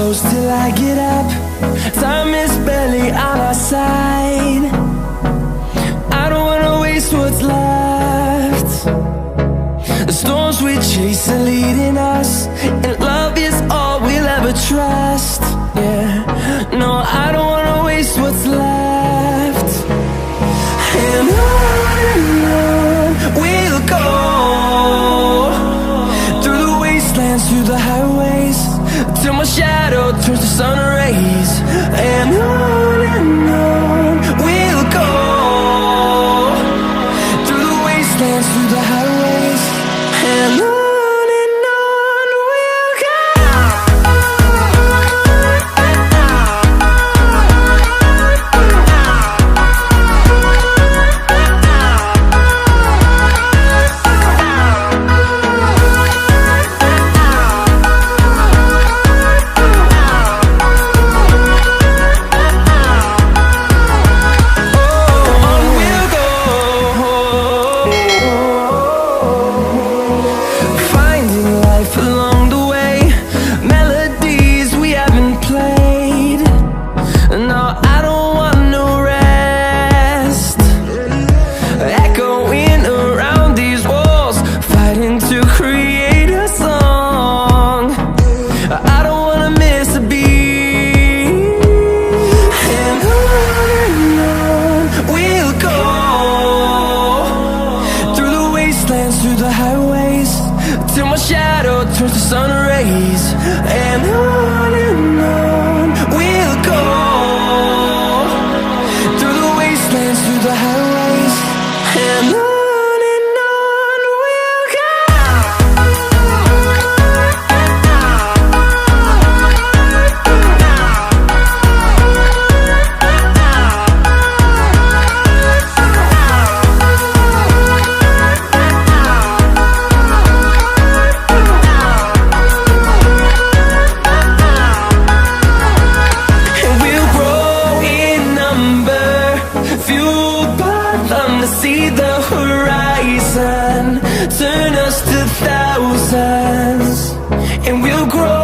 close till I get up. Time is barely on our side. I don't wanna waste what's left. The storms we chase are leading us, and love is all we'll ever trust. Yeah, no, I don't wanna waste what's left. And on we'll go, through the wastelands, through the highways, till my shadow turns to sun rays. And on we'll go, through the wastelands, through the highways, and on we'll go. Through the highways, till my shadow turns to sun rays. And on we'll go, through the wastelands, through the highways, and on we'll go. See the horizon turn us to thousands, and we'll grow